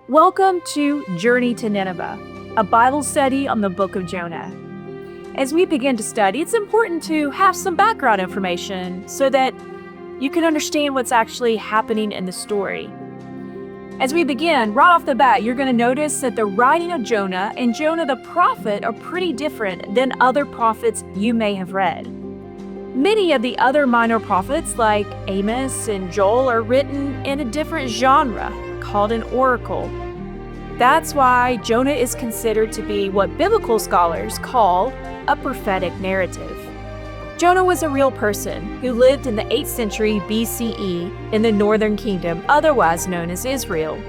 Welcome to Journey to Nineveh, a Bible study on the book of Jonah. As we begin to study, it's important to have some background information so that you can understand what's actually happening in the story. As we begin, right off the bat, you're going to notice that the writing of Jonah and Jonah the prophet are pretty different than other prophets you may have read. Many of the other minor prophets, like Amos and Joel, are written in a different genre called an oracle. That's why Jonah is considered to be what biblical scholars call a prophetic narrative. Jonah was a real person who lived in the 8th century BCE in the northern kingdom, otherwise known as Israel.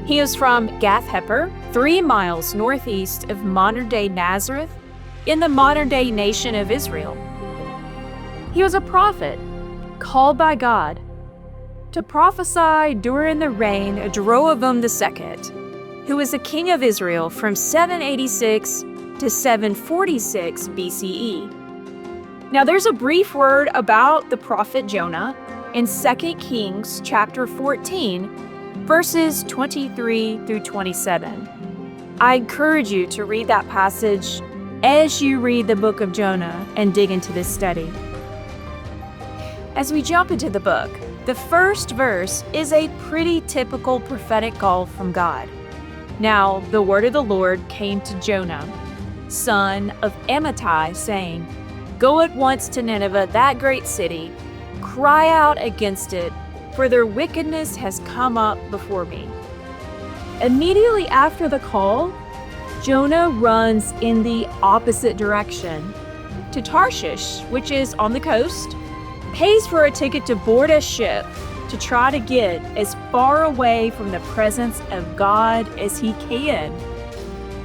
He is from Gath-hepher, 3 miles northeast of modern-day Nazareth, in the modern-day nation of Israel. He was a prophet called by God to prophesy during the reign of Jeroboam II, who was the king of Israel from 786 to 746 BCE. Now there's a brief word about the prophet Jonah in 2 Kings chapter 14, verses 23 through 27. I encourage you to read that passage as you read the book of Jonah and dig into this study. As we jump into the book, the first verse is a pretty typical prophetic call from God. Now, the word of the Lord came to Jonah, son of Amittai, saying, "Go at once to Nineveh, that great city, cry out against it, for their wickedness has come up before me." Immediately after the call, Jonah runs in the opposite direction to Tarshish, which is on the coast, pays for a ticket to board a ship to try to get as far away from the presence of God as he can.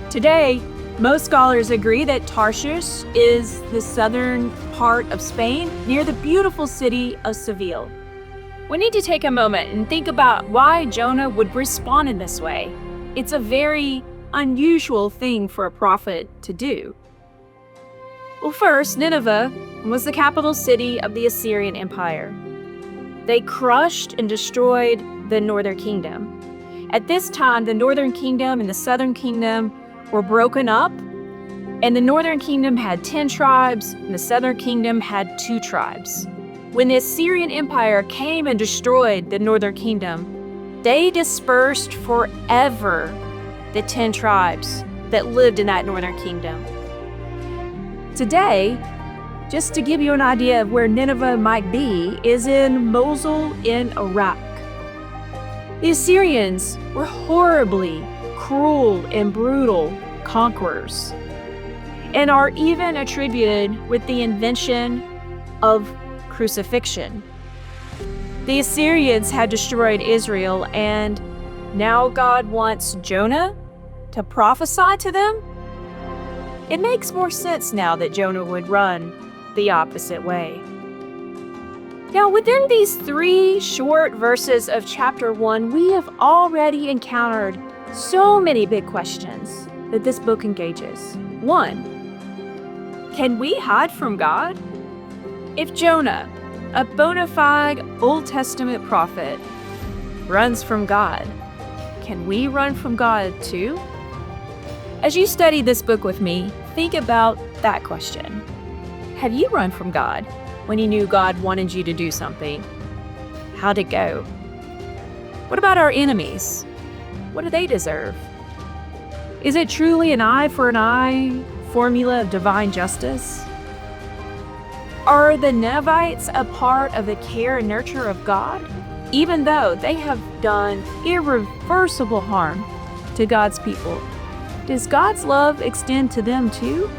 Today, most scholars agree that Tarshish is the southern part of Spain, near the beautiful city of Seville. We need to take a moment and think about why Jonah would respond in this way. It's a very unusual thing for a prophet to do. Well, first, Nineveh was the capital city of the Assyrian Empire. They crushed and destroyed the northern kingdom. At this time, the northern kingdom and the southern kingdom were broken up, and the northern kingdom had 10 tribes, and the southern kingdom had 2 tribes. When the Assyrian Empire came and destroyed the northern kingdom, they dispersed forever the 10 tribes that lived in that northern kingdom. Today, just to give you an idea of where Nineveh might be, is in Mosul in Iraq. The Assyrians were horribly cruel and brutal conquerors, and are even attributed with the invention of crucifixion. The Assyrians had destroyed Israel, and now God wants Jonah to prophesy to them? It makes more sense now that Jonah would run the opposite way. Now, within these 3 short verses of chapter 1, we have already encountered so many big questions that this book engages. 1, can we hide from God? If Jonah, a bona fide Old Testament prophet, runs from God, can we run from God too? As you study this book with me, think about that question. Have you run from God when you knew God wanted you to do something? How'd it go? What about our enemies? What do they deserve? Is it truly an eye for an eye formula of divine justice? Are the Ninevites a part of the care and nurture of God, even though they have done irreversible harm to God's people? Does God's love extend to them too?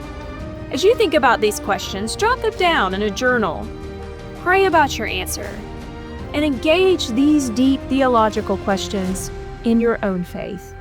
As you think about these questions, jot them down in a journal. Pray about your answer, and engage these deep theological questions in your own faith.